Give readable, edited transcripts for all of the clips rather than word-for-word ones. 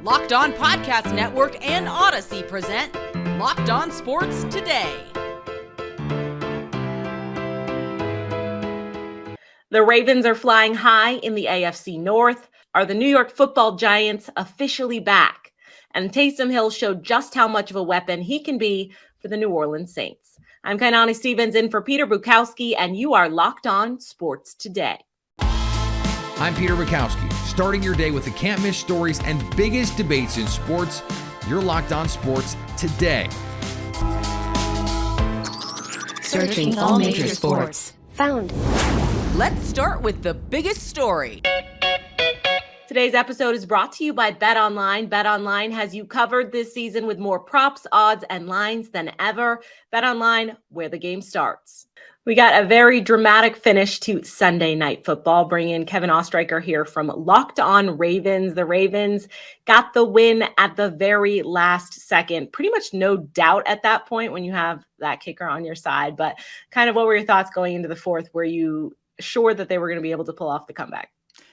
Locked On Podcast Network and Odyssey present Locked On Sports Today. The Ravens are flying high in the AFC North. Are the New York Football Giants officially back? And Taysom Hill showed just how much of a weapon he can be for the New Orleans Saints. I'm Kainani Stevens in for Peter Bukowski, and you are Locked On Sports Today. I'm Peter Bukowski, starting your day with the can't-miss stories and biggest debates in sports. You're Locked On Sports Today. Searching all major sports. Found. Let's start with the biggest story. Today's episode is brought to you by BetOnline. BetOnline has you covered this season with more props, odds, and lines than ever. BetOnline, where the game starts. We got a very dramatic finish to Sunday Night Football. Bring in Kevin Ostreicher here from Locked On Ravens. The Ravens got the win at the very last second. Pretty much no doubt at that point when you have that kicker on your side. But kind of what were your thoughts going into the fourth? Were you sure that they were going to be able to pull off the comeback?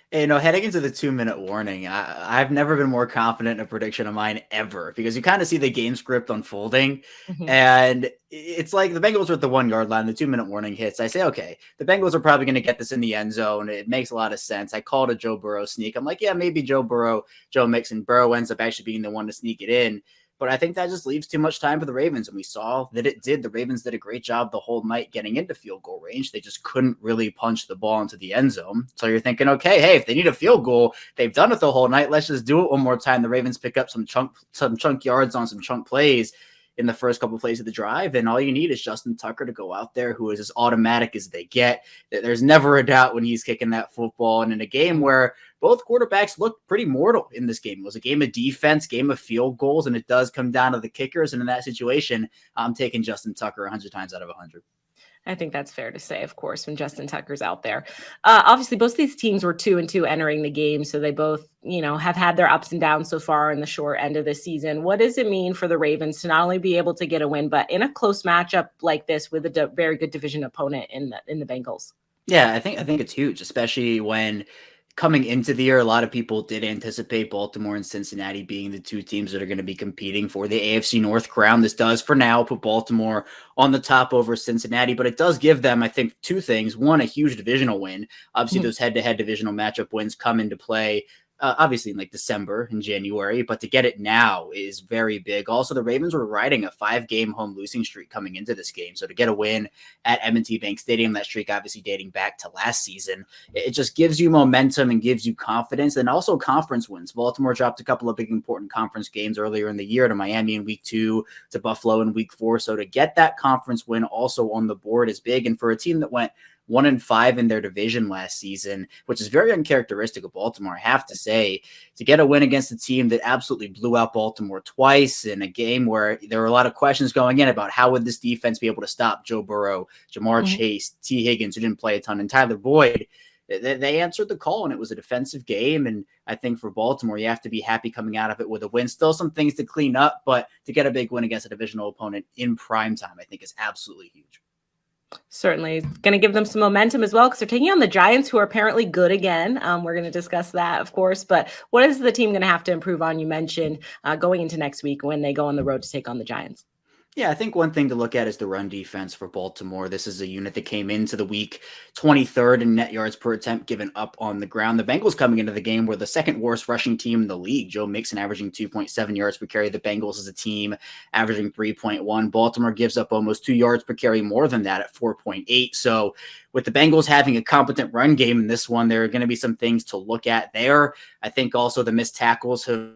Heading into the 2-minute warning, I've never been more confident in a prediction of mine ever, because you kind of see the game script unfolding. And it's like the Bengals are at the 1-yard line, the 2-minute warning hits. I say, okay, the Bengals are probably going to get this in the end zone. It makes a lot of sense. I called a Joe Burrow sneak. I'm like, yeah, maybe Joe Mixon. Burrow ends up actually being the one to sneak it in. But I think that just leaves too much time for the Ravens. And we saw that it did. The Ravens did a great job the whole night getting into field goal range. They just couldn't really punch the ball into the end zone. So you're thinking, okay, hey, if they need a field goal, they've done it the whole night. Let's just do it one more time. The Ravens pick up some chunk yards on some chunk plays in the first couple of plays of the drive. And all you need is Justin Tucker to go out there, who is as automatic as they get. There's never a doubt when he's kicking that football. And in a game where both quarterbacks looked pretty mortal in this game. It was a game of defense, game of field goals, and it does come down to the kickers. And in that situation, I'm taking Justin Tucker 100 times out of 100. I think that's fair to say, of course, when Justin Tucker's out there. Obviously, both of these teams were 2-2 entering the game, so they both, have had their ups and downs so far in the short end of the season. What does it mean for the Ravens to not only be able to get a win, but in a close matchup like this with a very good division opponent in the Bengals? Yeah, I think it's huge, especially when coming into the year, a lot of people did anticipate Baltimore and Cincinnati being the two teams that are going to be competing for the AFC North crown. This does, for now, put Baltimore on the top over Cincinnati, but it does give them, I think, two things. One, a huge divisional win. Obviously, those head-to-head divisional matchup wins come into play, obviously in like December and January, but to get it now is very big. Also, the Ravens were riding a 5-game home losing streak coming into this game. So to get a win at M&T Bank Stadium, that streak obviously dating back to last season, it just gives you momentum and gives you confidence. And also conference wins. Baltimore dropped a couple of big important conference games earlier in the year to Miami in week 2, to Buffalo in week 4. So to get that conference win also on the board is big. And for a team that went 1-5 in their division last season, which is very uncharacteristic of Baltimore, I have to say, to get a win against a team that absolutely blew out Baltimore twice in a game where there were a lot of questions going in about how would this defense be able to stop Joe Burrow, Jamar Chase, T. Higgins, who didn't play a ton, and Tyler Boyd. They answered the call, and it was a defensive game. And I think for Baltimore, you have to be happy coming out of it with a win. Still some things to clean up, but to get a big win against a divisional opponent in prime time, I think is absolutely huge. Certainly going to give them some momentum as well, because they're taking on the Giants, who are apparently good again. We're going to discuss that, of course. But what is the team going to have to improve on? You mentioned going into next week when they go on the road to take on the Giants. Yeah, I think one thing to look at is the run defense for Baltimore. This is a unit that came into the week 23rd in net yards per attempt given up on the ground. The Bengals coming into the game were the second worst rushing team in the league. Joe Mixon averaging 2.7 yards per carry. The Bengals as a team averaging 3.1. Baltimore gives up almost 2 yards per carry more than that at 4.8. So with the Bengals having a competent run game in this one, there are going to be some things to look at there. I think also the missed tackles have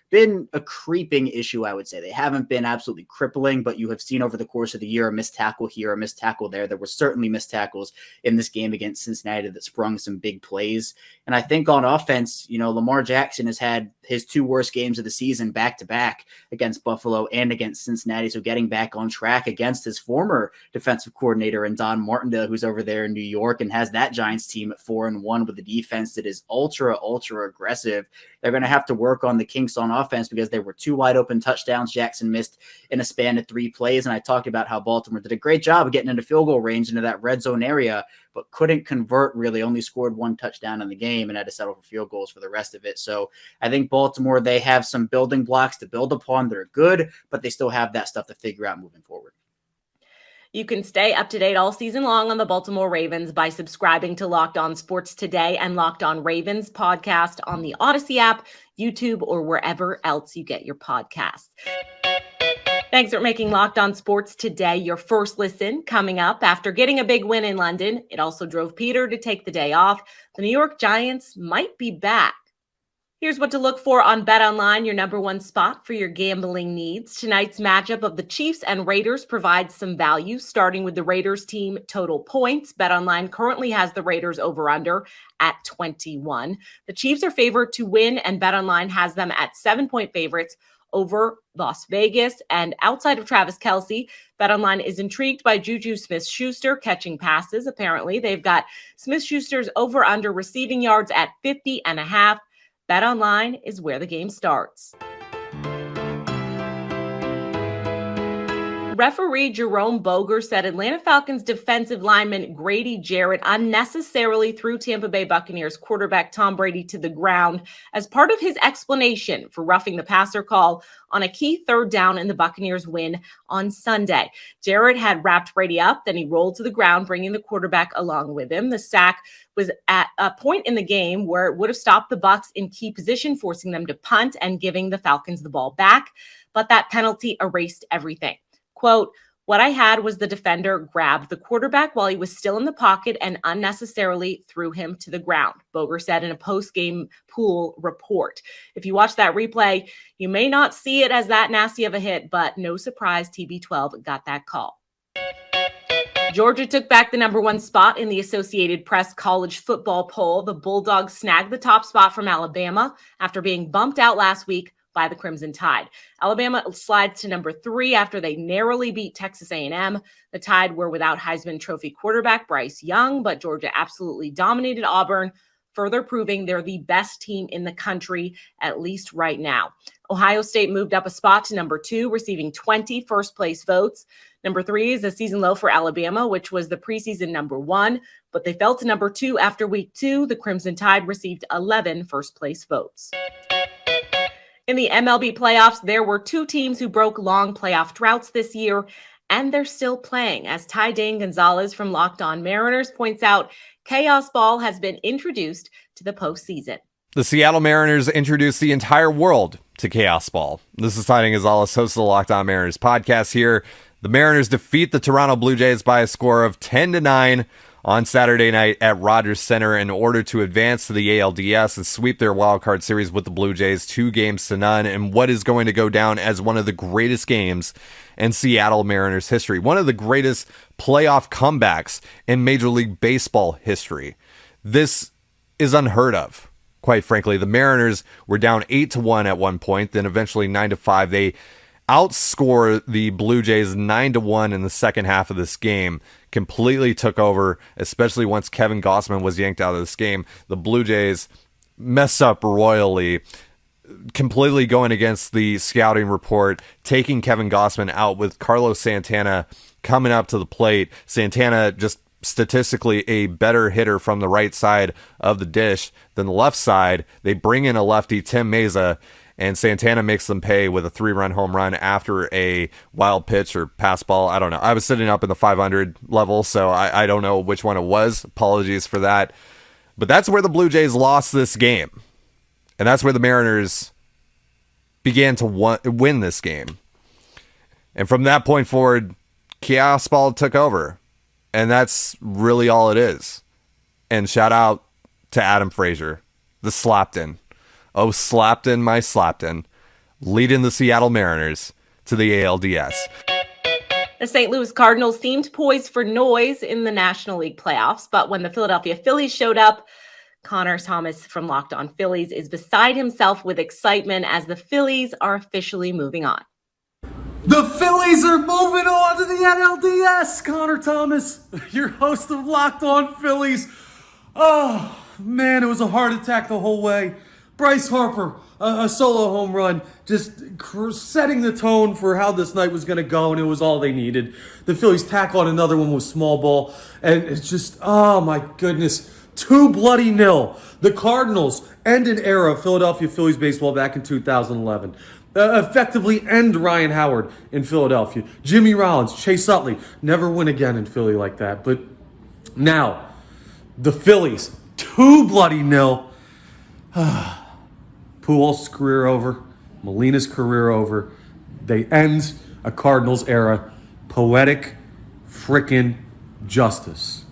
been a creeping issue, I would say. They haven't been absolutely crippling, but you have seen over the course of the year a missed tackle here, a missed tackle there. There were certainly missed tackles in this game against Cincinnati that sprung some big plays. And I think on offense, Lamar Jackson has had his 2 worst games of the season back-to-back against Buffalo and against Cincinnati. So getting back on track against his former defensive coordinator and Don Martindale, who's over there in New York and has that Giants team at 4-1 with a defense that is ultra aggressive. They're going to have to work on the kinks on offense because there were 2 wide open touchdowns Jackson missed in a span of 3 plays. And I talked about how Baltimore did a great job of getting into field goal range into that red zone area, but couldn't convert really, only scored 1 touchdown in the game and had to settle for field goals for the rest of it. So I think Baltimore, they have some building blocks to build upon. They're good, but they still have that stuff to figure out moving forward. You can stay up to date all season long on the Baltimore Ravens by subscribing to Locked On Sports Today and Locked On Ravens podcast on the Odyssey app, YouTube, or wherever else you get your podcasts. Thanks for making Locked On Sports Today your first listen. Coming up, after getting a big win in London, it also drove Peter to take the day off. The New York Giants might be back. Here's what to look for on BetOnline, your number one spot for your gambling needs. Tonight's matchup of the Chiefs and Raiders provides some value, starting with the Raiders team total points. BetOnline currently has the Raiders over-under at 21. The Chiefs are favored to win, and BetOnline has them at 7-point favorites over Las Vegas. And outside of Travis Kelce, BetOnline is intrigued by Juju Smith-Schuster catching passes. Apparently, they've got Smith-Schuster's over-under receiving yards at 50.5. BetOnline is where the game starts. Referee Jerome Boger said Atlanta Falcons defensive lineman Grady Jarrett unnecessarily threw Tampa Bay Buccaneers quarterback Tom Brady to the ground as part of his explanation for roughing the passer call on a key 3rd down in the Buccaneers win on Sunday. Jarrett had wrapped Brady up, then he rolled to the ground, bringing the quarterback along with him. The sack was at a point in the game where it would have stopped the Bucs in key position, forcing them to punt and giving the Falcons the ball back. But that penalty erased everything. Quote, "What I had was the defender grabbed the quarterback while he was still in the pocket and unnecessarily threw him to the ground," Boger said in a post-game pool report. If you watch that replay, you may not see it as that nasty of a hit, but no surprise TB12 got that call. Georgia took back the number 1 spot in the Associated Press college football poll. The Bulldogs snagged the top spot from Alabama after being bumped out last week by the Crimson Tide. Alabama slides to number 3 after they narrowly beat Texas A&M. The Tide were without Heisman Trophy quarterback Bryce Young, but Georgia absolutely dominated Auburn, further proving they're the best team in the country, at least right now. Ohio State moved up a spot to number 2, receiving 20 first-place votes. Number 3 is a season low for Alabama, which was the preseason number 1, but they fell to number 2 after week 2. The Crimson Tide received 11 first-place votes. In the MLB playoffs, there were 2 teams who broke long playoff droughts this year, and they're still playing. As Ty Dane Gonzalez from Locked On Mariners points out, chaos ball has been introduced to the postseason. The Seattle Mariners introduced the entire world to chaos ball. This is Ty Dane Gonzalez, host of the Locked On Mariners podcast here. The Mariners defeat the Toronto Blue Jays by a score of 10-9 on Saturday night at Rogers Center in order to advance to the ALDS and sweep their wildcard series with the Blue Jays 2-0 in what is going to go down as one of the greatest games in Seattle Mariners history. One of the greatest playoff comebacks in Major League Baseball history. This is unheard of, quite frankly. The Mariners were down 8-1 at one point, then eventually 9-5. They outscore the Blue Jays 9-1 in the second half of this game. Completely took over, especially once Kevin Gausman was yanked out of this game. The Blue Jays mess up royally, completely going against the scouting report, taking Kevin Gausman out with Carlos Santana coming up to the plate. Santana just statistically a better hitter from the right side of the dish than the left side. They bring in a lefty, Tim Meza, and Santana makes them pay with a 3-run home run after a wild pitch or pass ball. I don't know. I was sitting up in the 500 level, so I don't know which one it was. Apologies for that. But that's where the Blue Jays lost this game. And that's where the Mariners began to win this game. And from that point forward, chaos ball took over. And that's really all it is. And shout out to Adam Frazier, the Slapton. Oh, Slapton, my Slapton, leading the Seattle Mariners to the ALDS. The St. Louis Cardinals seemed poised for noise in the National League playoffs, but when the Philadelphia Phillies showed up, Connor Thomas from Locked On Phillies is beside himself with excitement as the Phillies are officially moving on. The Phillies are moving on to the NLDS. Connor Thomas, your host of Locked On Phillies. Oh, man, it was a heart attack the whole way. Bryce Harper, a solo home run, just setting the tone for how this night was going to go, and it was all they needed. The Phillies tack on another one with small ball, and it's just, oh my goodness, 2-0. The Cardinals end an era of Philadelphia Phillies baseball back in 2011. Effectively end Ryan Howard in Philadelphia. Jimmy Rollins, Chase Utley, never win again in Philly like that. But now, the Phillies, 2-0. Pujols' career over, Molina's career over. They end a Cardinals era. Poetic frickin' justice.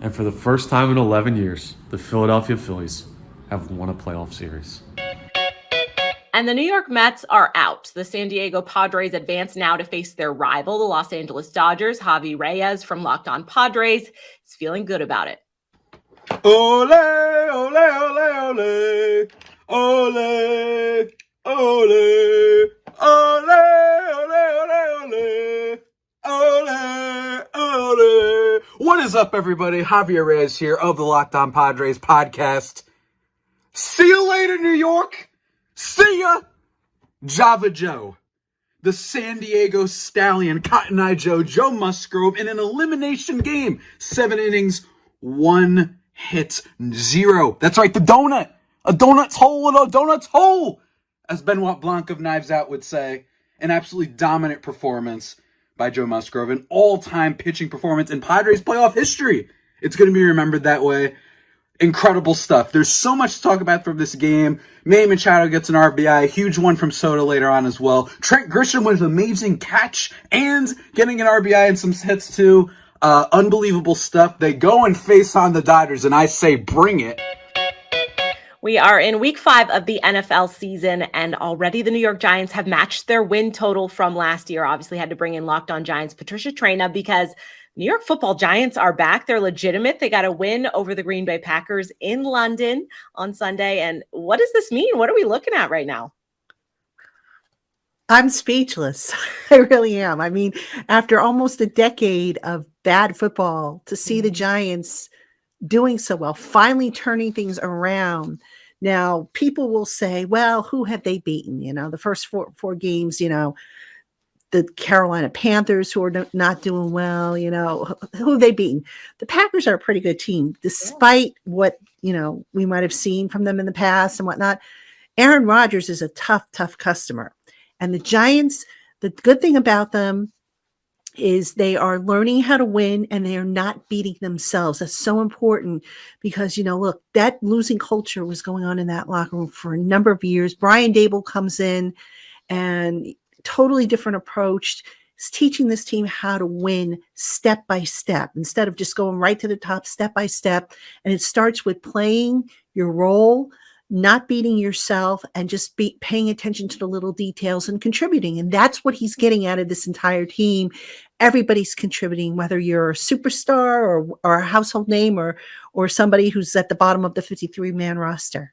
And for the first time in 11 years, the Philadelphia Phillies have won a playoff series. And the New York Mets are out. The San Diego Padres advance now to face their rival, the Los Angeles Dodgers. Javi Reyes from Locked On Padres is feeling good about it. Ole, ole, ole, ole. Ole, ole, ole, ole, ole, ole, ole. What is up, everybody? Javier Reyes here of the Locked On Padres podcast. See you later, New York. See ya, Java Joe. The San Diego Stallion, Cotton Eye Joe, Joe Musgrove in an elimination game. 7 innings, 1 hit, 0. That's right, the donut. A donut's hole in a donut's hole, as Benoit Blanc of Knives Out would say. An absolutely dominant performance by Joe Musgrove. An all-time pitching performance in Padres playoff history. It's going to be remembered that way. Incredible stuff. There's so much to talk about from this game. Manny Machado gets an RBI. A huge one from Soto later on as well. Trent Grisham with an amazing catch and getting an RBI and some hits too. Unbelievable stuff. They go and face on the Dodgers, and I say bring it. We are in week 5 of the NFL season, and already the New York Giants have matched their win total from last year. Obviously had to bring in Locked On Giants Patricia Traina because New York football Giants are back. They're legitimate. They got a win over the Green Bay Packers in London on Sunday. And what does this mean? What are we looking at right now? I'm speechless. I really am. I mean, after almost a decade of bad football, to see the Giants doing so well, finally turning things around. Now, people will say, well, who have they beaten? You know, the first four games, you know, the Carolina Panthers, who are not doing well, you know, who have they beaten? The Packers are a pretty good team, despite what, you know, we might have seen from them in the past and whatnot. Aaron Rodgers is a tough customer. And the Giants, the good thing about them is they are learning how to win and they are not beating themselves. That's so important because, you know, look, that losing culture was going on in that locker room for a number of years. Brian Daboll comes in and totally different approach. Is teaching this team how to win step by step instead of just going right to the top step by step. And it starts with playing your role, not beating yourself, and just paying attention to the little details and contributing. And that's what he's getting out of this entire team. Everybody's contributing, whether you're a superstar or a household name or somebody who's at the bottom of the 53-man roster.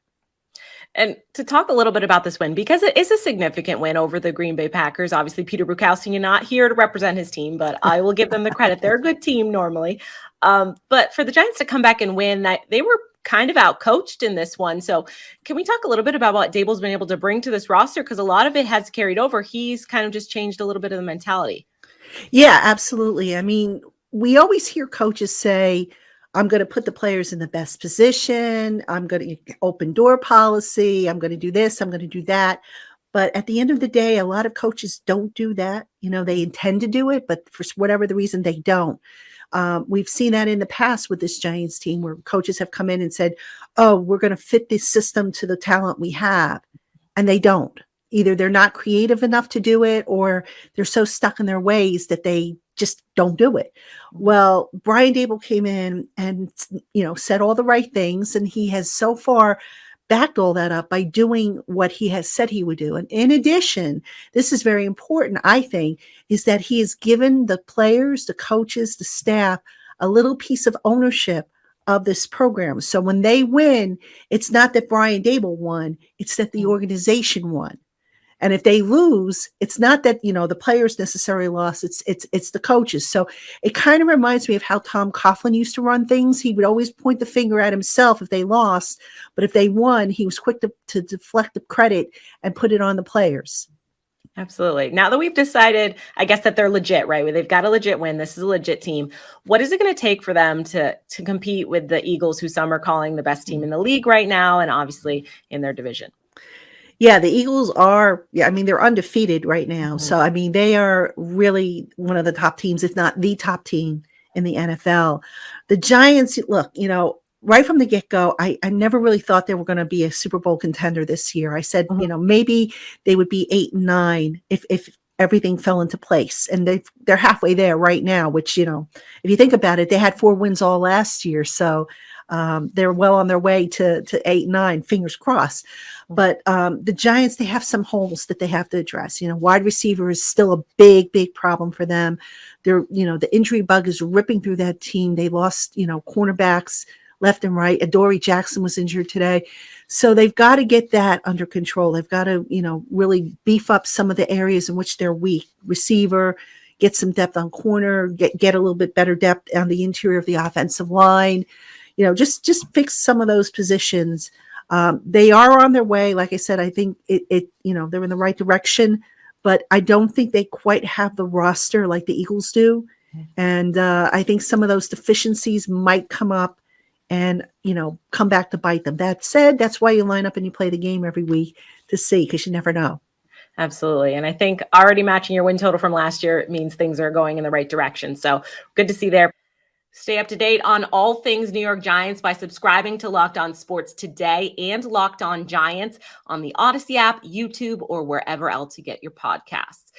And to talk a little bit about this win, because it is a significant win over the Green Bay Packers. Obviously, Peter Bukowski, you're not here to represent his team, but I will give them the credit. They're a good team normally. But for the Giants to come back and win, they were kind of out-coached in this one. So can we talk a little bit about what Daboll's been able to bring to this roster? Because a lot of it has carried over. He's kind of just changed a little bit of the mentality. Yeah, absolutely. I mean, we always hear coaches say, I'm going to put the players in the best position. I'm going to open door policy. I'm going to do this. I'm going to do that. But at the end of the day, a lot of coaches don't do that. You know, they intend to do it, but for whatever the reason, they don't. We've seen that in the past with this Giants team where coaches have come in and said, oh, we're going to fit this system to the talent we have. And they don't. Either they're not creative enough to do it or they're so stuck in their ways that they just don't do it. Well, Brian Daboll came in and, you know, said all the right things. And he has so far backed all that up by doing what he has said he would do. And in addition, this is very important, I think, is that he has given the players, the coaches, the staff, a little piece of ownership of this program. So when they win, it's not that Brian Daboll won, it's that the organization won. And if they lose, it's not that, the players necessarily lost. It's the coaches. So it kind of reminds me of how Tom Coughlin used to run things. He would always point the finger at himself if they lost, but if they won, he was quick to deflect the credit and put it on the players. Absolutely. Now that we've decided, I guess, that they're legit, right? They've got a legit win. This is a legit team. What is it going to take for them to compete with the Eagles, who some are calling the best team in the league right now, and obviously in their division? Yeah, the Eagles are, they're undefeated right now. So, they are really one of the top teams, if not the top team in the NFL. The Giants, look, right from the get-go, I never really thought they were going to be a Super Bowl contender this year. I said, maybe they would be 8-9 if everything fell into place. And they're halfway there right now, which, if you think about it, they had 4 wins all last year. So they're well on their way to 8-9, fingers crossed. But the Giants, they have some holes that they have to address. Wide receiver is still a big, big problem for them. They're, the injury bug is ripping through that team. They lost, cornerbacks left and right. Adoree Jackson was injured today. So they've got to get that under control. They've got to, really beef up some of the areas in which they're weak. Receiver, get some depth on corner, get a little bit better depth on the interior of the offensive line. Just fix some of those positions. They are on their way. Like I said, I think they're in the right direction, but I don't think they quite have the roster like the Eagles do. And I think some of those deficiencies might come up and, come back to bite them. That said, that's why you line up and you play the game every week to see, because you never know. Absolutely. And I think already matching your win total from last year means things are going in the right direction. So good to see there. Stay up to date on all things New York Giants by subscribing to Locked On Sports Today and Locked On Giants on the Odyssey app, YouTube, or wherever else you get your podcasts.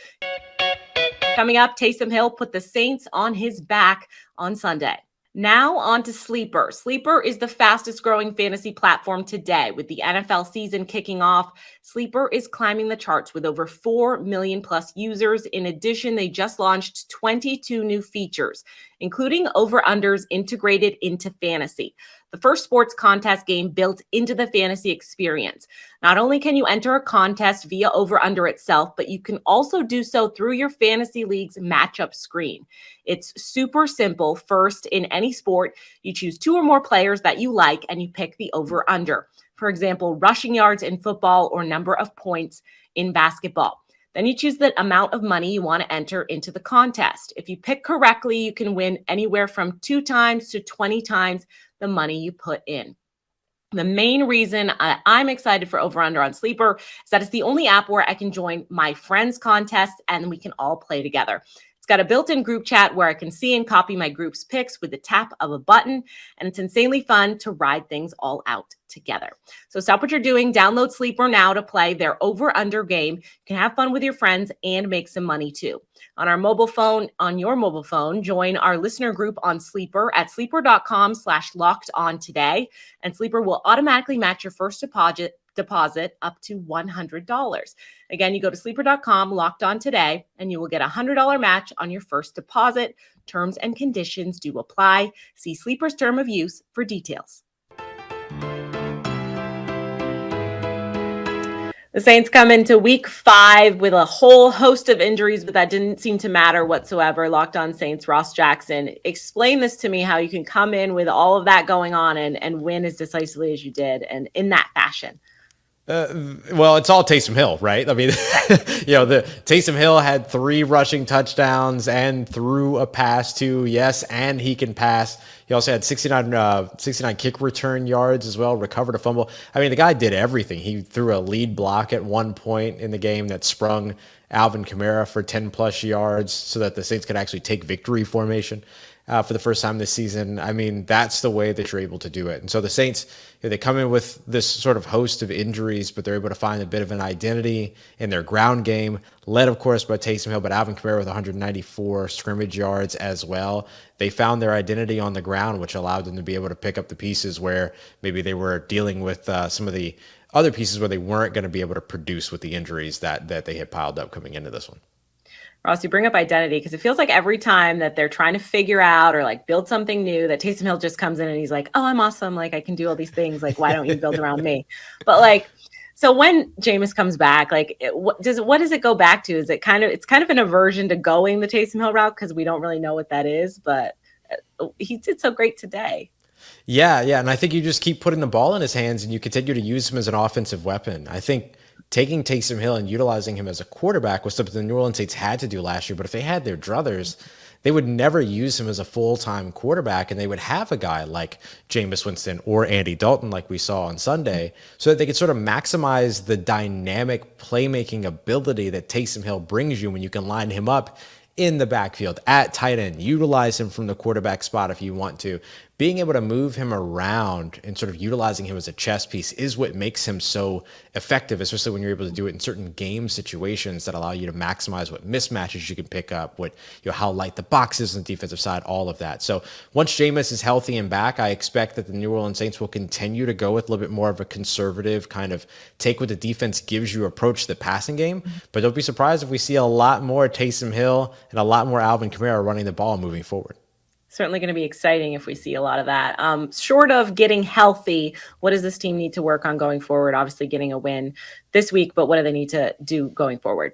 Coming up, Taysom Hill put the Saints on his back on Sunday. Now on to Sleeper. Sleeper is the fastest growing fantasy platform today. With the NFL season kicking off, Sleeper is climbing the charts with over 4 million plus users. In addition, they just launched 22 new features, including over-unders integrated into fantasy, the first sports contest game built into the fantasy experience. Not only can you enter a contest via over-under itself, but you can also do so through your fantasy league's matchup screen. It's super simple. First, in any sport, you choose 2 or more players that you like and you pick the over-under. For example, rushing yards in football or number of points in basketball. Then you choose the amount of money you want to enter into the contest. If you pick correctly, you can win anywhere from 2 times to 20 times the money you put in. The main reason I'm excited for Over Under on Sleeper is that it's the only app where I can join my friends' contests and we can all play together. It's got a built-in group chat where I can see and copy my group's picks with the tap of a button, and it's insanely fun to ride things all out together. So stop what you're doing, download Sleeper now to play their over-under game. You can have fun with your friends and make some money too. On your mobile phone, join our listener group on Sleeper at sleeper.com/lockedon today, and Sleeper will automatically match your first deposit up to $100. Again, you go to sleeper.com, locked on today, and you will get a $100 match on your first deposit. Terms and conditions do apply. See Sleeper's term of use for details. The Saints come into week 5 with a whole host of injuries, but that didn't seem to matter whatsoever. Locked On Saints, Ross Jackson, explain this to me, how you can come in with all of that going on and win as decisively as you did and in that fashion. Well, it's all Taysom Hill, right? I mean, the Taysom Hill had 3 rushing touchdowns and threw a pass too. Yes, and he can pass. He also had 69 kick return yards as well, recovered a fumble. I mean, the guy did everything. He threw a lead block at one point in the game that sprung Alvin Kamara for 10 plus yards so that the Saints could actually take victory formation for the first time this season. I mean, that's the way that you're able to do it. And so the Saints, they come in with this sort of host of injuries, but they're able to find a bit of an identity in their ground game, led, of course, by Taysom Hill, but Alvin Kamara with 194 scrimmage yards as well. They found their identity on the ground, which allowed them to be able to pick up the pieces where maybe they were dealing with some of the other pieces where they weren't going to be able to produce with the injuries that they had piled up coming into this one. Ross, you bring up identity because it feels like every time that they're trying to figure out or like build something new, that Taysom Hill just comes in and he's like, oh, I'm awesome. Like I can do all these things. Like, why don't you build around me? But So when Jameis comes back, like, what does it go back to? Is it it's kind of an aversion to going the Taysom Hill route because we don't really know what that is, but he did so great today. Yeah. And I think you just keep putting the ball in his hands and you continue to use him as an offensive weapon. I think taking Taysom Hill and utilizing him as a quarterback was something the New Orleans Saints had to do last year. But if they had their druthers, they would never use him as a full-time quarterback, and they would have a guy like Jameis Winston or Andy Dalton like we saw on Sunday so that they could sort of maximize the dynamic playmaking ability that Taysom Hill brings you when you can line him up in the backfield at tight end, utilize him from the quarterback spot if you want to. Being able to move him around and sort of utilizing him as a chess piece is what makes him so effective, especially when you're able to do it in certain game situations that allow you to maximize what mismatches you can pick up, what, how light the box is on the defensive side, all of that. So once Jameis is healthy and back, I expect that the New Orleans Saints will continue to go with a little bit more of a conservative kind of take what the defense gives you approach to the passing game. But don't be surprised if we see a lot more Taysom Hill and a lot more Alvin Kamara running the ball moving forward. Certainly going to be exciting if we see a lot of that. Short of getting healthy, what does this team need to work on going forward? Obviously getting a win this week, but what do they need to do going forward?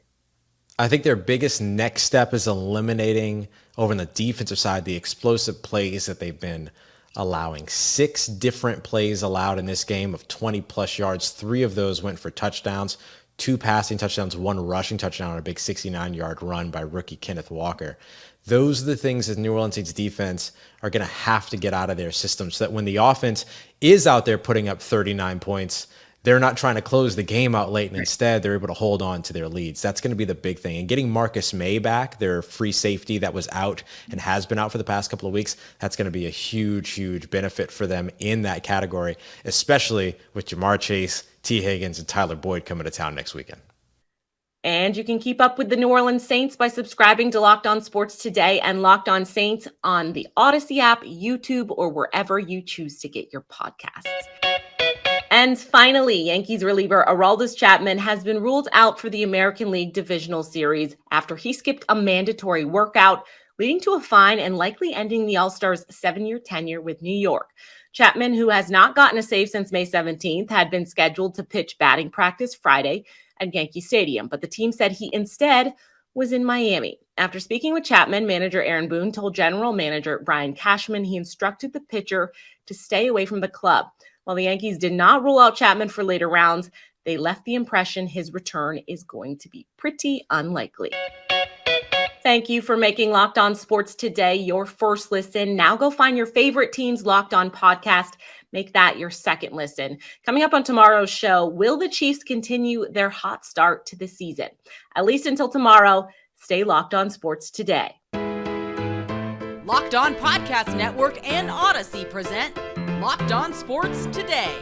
I think their biggest next step is eliminating over on the defensive side the explosive plays that they've been allowing. 6 different plays allowed in this game of 20 plus yards. 3 of those went for touchdowns, 2 passing touchdowns, 1 rushing touchdown on a big 69-yard run by rookie Kenneth Walker. Those are the things that New Orleans Saints defense are going to have to get out of their system so that when the offense is out there putting up 39 points, they're not trying to close the game out late, and instead they're able to hold on to their leads. That's going to be the big thing. And getting Marcus May back, their free safety that was out and has been out for the past couple of weeks, that's going to be a huge, huge benefit for them in that category, especially with Jamar Chase, T. Higgins, and Tyler Boyd coming to town next weekend. And you can keep up with the New Orleans Saints by subscribing to Locked On Sports Today and Locked On Saints on the Odyssey app, YouTube, or wherever you choose to get your podcasts. And finally, Yankees reliever Aroldis Chapman has been ruled out for the American League Divisional Series after he skipped a mandatory workout, leading to a fine and likely ending the All-Stars' 7-year tenure with New York. Chapman, who has not gotten a save since May 17th, had been scheduled to pitch batting practice Friday at Yankee Stadium, but the team said he instead was in Miami. After speaking with Chapman, manager Aaron Boone told general manager Brian Cashman he instructed the pitcher to stay away from the club. While the Yankees did not rule out Chapman for later rounds, they left the impression his return is going to be pretty unlikely. Thank you for making Locked On Sports Today your first listen. Now go find your favorite team's Locked On podcast. Make that your second listen. Coming up on tomorrow's show, will the Chiefs continue their hot start to the season? At least until tomorrow, stay Locked On Sports Today. Locked On Podcast Network and Odyssey present Locked On Sports Today.